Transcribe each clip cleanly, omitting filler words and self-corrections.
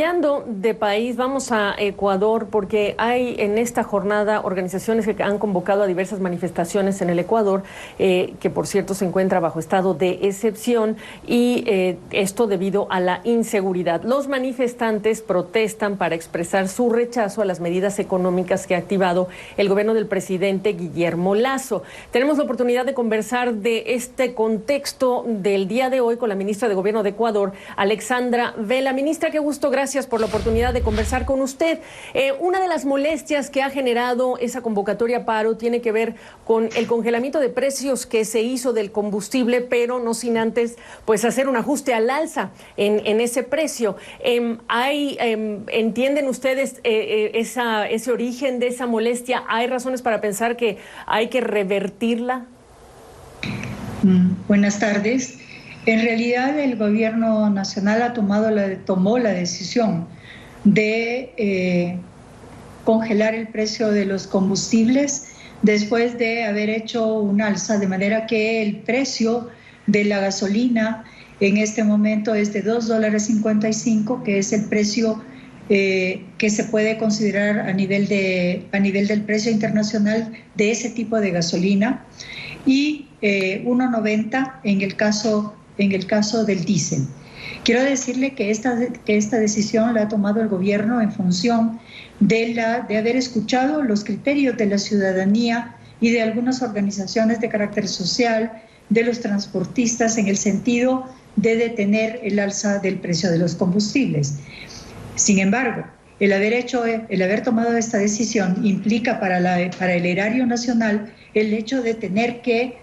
Cambiando de país, vamos a Ecuador porque hay en esta jornada organizaciones que han convocado a diversas manifestaciones en el Ecuador, que por cierto se encuentra bajo estado de excepción y esto debido a la inseguridad. Los manifestantes protestan para expresar su rechazo a las medidas económicas que ha activado el gobierno del presidente Guillermo Lasso. Tenemos la oportunidad de conversar de este contexto del día de hoy con la ministra de Gobierno de Ecuador, Alexandra Vela. Ministra, qué gusto. Gracias por la oportunidad de conversar con usted. Una de las molestias que ha generado esa convocatoria a paro tiene que ver con el congelamiento de precios que se hizo del combustible, pero no sin antes pues hacer un ajuste al alza en ese precio. ¿Entienden ustedes ese origen de esa molestia? ¿Hay razones para pensar que hay que revertirla? Buenas tardes. En realidad el gobierno nacional tomó la decisión de congelar el precio de los combustibles después de haber hecho un alza, de manera que el precio de la gasolina en este momento es de $2.55, que es el precio que se puede considerar a nivel del precio internacional de ese tipo de gasolina, y 1.90 en el caso del diésel. Quiero decirle que esta decisión la ha tomado el gobierno en función de haber escuchado los criterios de la ciudadanía y de algunas organizaciones de carácter social, de los transportistas, en el sentido de detener el alza del precio de los combustibles. Sin embargo, el haber tomado esta decisión implica para el erario nacional el hecho de tener que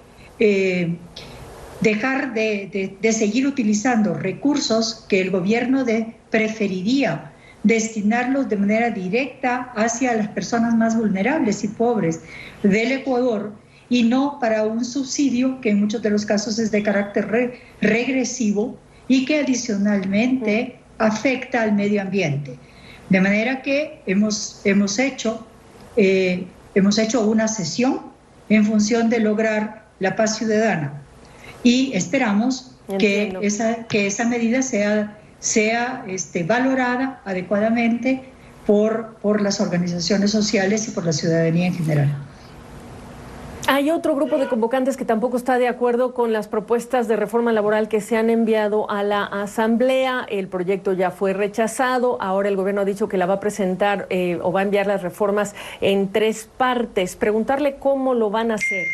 dejar de seguir utilizando recursos que el gobierno preferiría destinarlos de manera directa hacia las personas más vulnerables y pobres del Ecuador, y no para un subsidio que en muchos de los casos es de carácter regresivo y que adicionalmente afecta al medio ambiente. De manera que hemos hecho una sesión en función de lograr la paz ciudadana, y esperamos que esa medida sea valorada adecuadamente por las organizaciones sociales y por la ciudadanía en general. Hay otro grupo de convocantes que tampoco está de acuerdo con las propuestas de reforma laboral que se han enviado a la Asamblea. El proyecto ya fue rechazado. Ahora el gobierno ha dicho que la va a presentar o va a enviar las reformas en 3 partes. Preguntarle cómo lo van a hacer.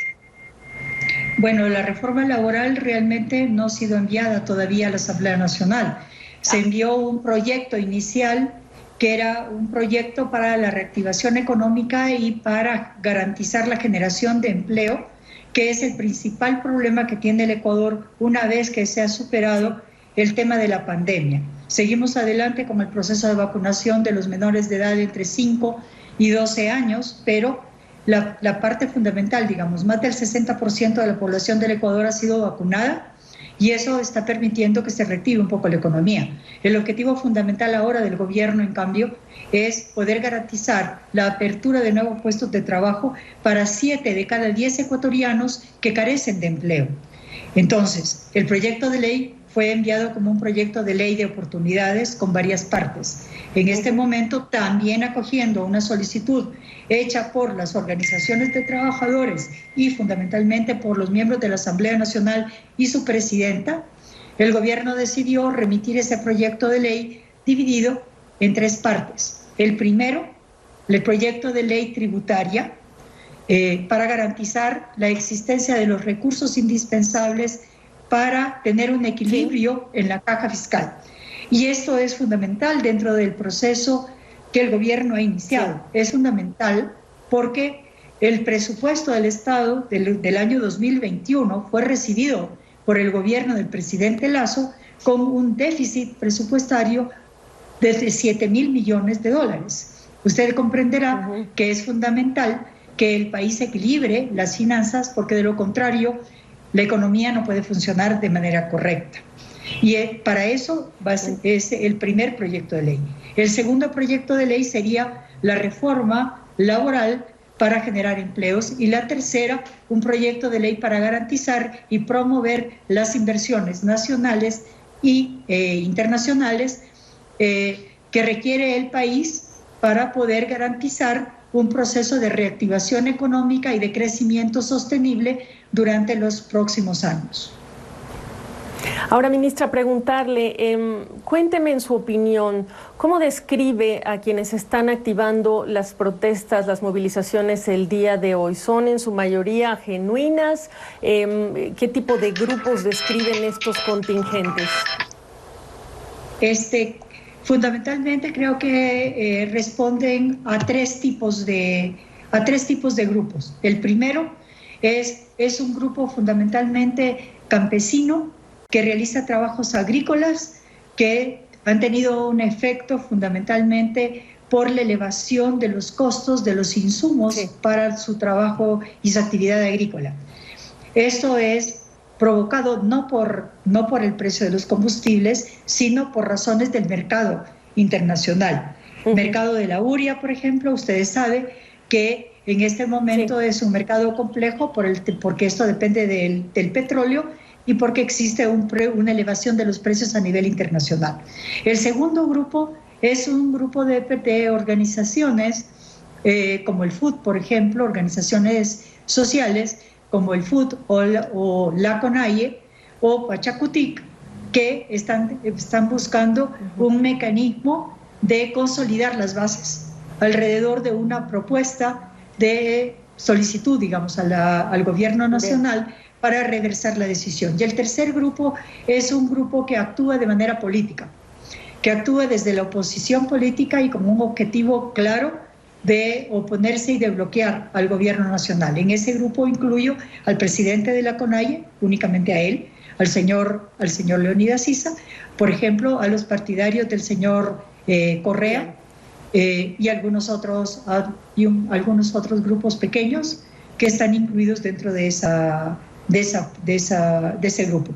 Bueno, la reforma laboral realmente no ha sido enviada todavía a la Asamblea Nacional. Se envió un proyecto inicial que era un proyecto para la reactivación económica y para garantizar la generación de empleo, que es el principal problema que tiene el Ecuador una vez que se ha superado el tema de la pandemia. Seguimos adelante con el proceso de vacunación de los menores de edad entre 5 y 12 años, pero la parte fundamental, digamos, más del 60% de la población del Ecuador ha sido vacunada, y eso está permitiendo que se reactive un poco la economía. El objetivo fundamental ahora del gobierno, en cambio, es poder garantizar la apertura de nuevos puestos de trabajo para 7 de cada 10 ecuatorianos que carecen de empleo. Entonces, el proyecto de ley fue enviado como un proyecto de ley de oportunidades con varias partes. En este momento, también acogiendo una solicitud hecha por las organizaciones de trabajadores y fundamentalmente por los miembros de la Asamblea Nacional y su presidenta, el gobierno decidió remitir ese proyecto de ley dividido en 3 partes. El primero, el proyecto de ley tributaria, para garantizar la existencia de los recursos indispensables para tener un equilibrio en la caja fiscal. Y esto es fundamental dentro del proceso que el gobierno ha iniciado. Es fundamental porque el presupuesto del Estado del año 2021 fue recibido por el gobierno del presidente Lasso con un déficit presupuestario de $7.000 millones. Usted comprenderá que es fundamental que el país equilibre las finanzas, porque de lo contrario la economía no puede funcionar de manera correcta. Y para eso es el primer proyecto de ley. El segundo proyecto de ley sería la reforma laboral para generar empleos, y la tercera, un proyecto de ley para garantizar y promover las inversiones nacionales e internacionales que requiere el país para poder garantizar un proceso de reactivación económica y de crecimiento sostenible durante los próximos años. Ahora, ministra, preguntarle, cuénteme en su opinión, ¿cómo describe a quienes están activando las protestas, las movilizaciones el día de hoy? ¿Son en su mayoría genuinas? ¿Qué tipo de grupos describen estos contingentes? Fundamentalmente creo que responden a tres tipos de grupos. El primero es un grupo fundamentalmente campesino que realiza trabajos agrícolas que han tenido un efecto fundamentalmente por la elevación de los costos de los insumos para su trabajo y su actividad agrícola. Esto es provocado no por el precio de los combustibles, sino por razones del mercado internacional. Mercado de la urea, por ejemplo, ustedes saben que en este momento es un mercado complejo porque esto depende del petróleo y porque existe una elevación de los precios a nivel internacional. El segundo grupo es un grupo de organizaciones como el FUT, por ejemplo, organizaciones sociales como el FUT o la CONAIE o Pachacutic, que están buscando un mecanismo de consolidar las bases alrededor de una propuesta de solicitud, digamos, al gobierno nacional para reversar la decisión. Y el tercer grupo es un grupo que actúa de manera política, que actúa desde la oposición política y con un objetivo claro de oponerse y de bloquear al gobierno nacional. En ese grupo incluyo al presidente de la CONAIE, únicamente a él, al señor Leonidas Issa, por ejemplo, a los partidarios del señor Correa y algunos otros grupos pequeños que están incluidos dentro de ese grupo.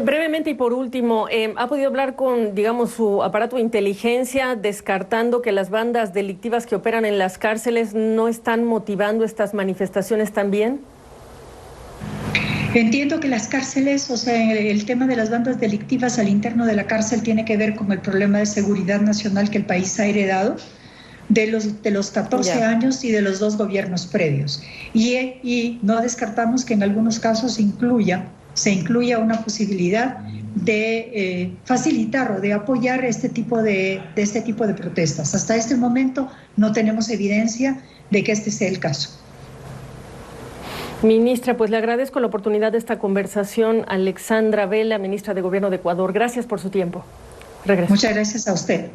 Brevemente y por último, ¿ha podido hablar con, digamos, su aparato de inteligencia descartando que las bandas delictivas que operan en las cárceles no están motivando estas manifestaciones también? Entiendo que las cárceles, o sea, el tema de las bandas delictivas al interno de la cárcel tiene que ver con el problema de seguridad nacional que el país ha heredado de los 14 años y de los 2 gobiernos previos. Y no descartamos que en algunos casos se incluya una posibilidad de facilitar o de apoyar este tipo de protestas. Hasta este momento no tenemos evidencia de que este sea el caso. Ministra, pues le agradezco la oportunidad de esta conversación. Alexandra Vela, ministra de Gobierno de Ecuador. Gracias por su tiempo. Muchas gracias a usted.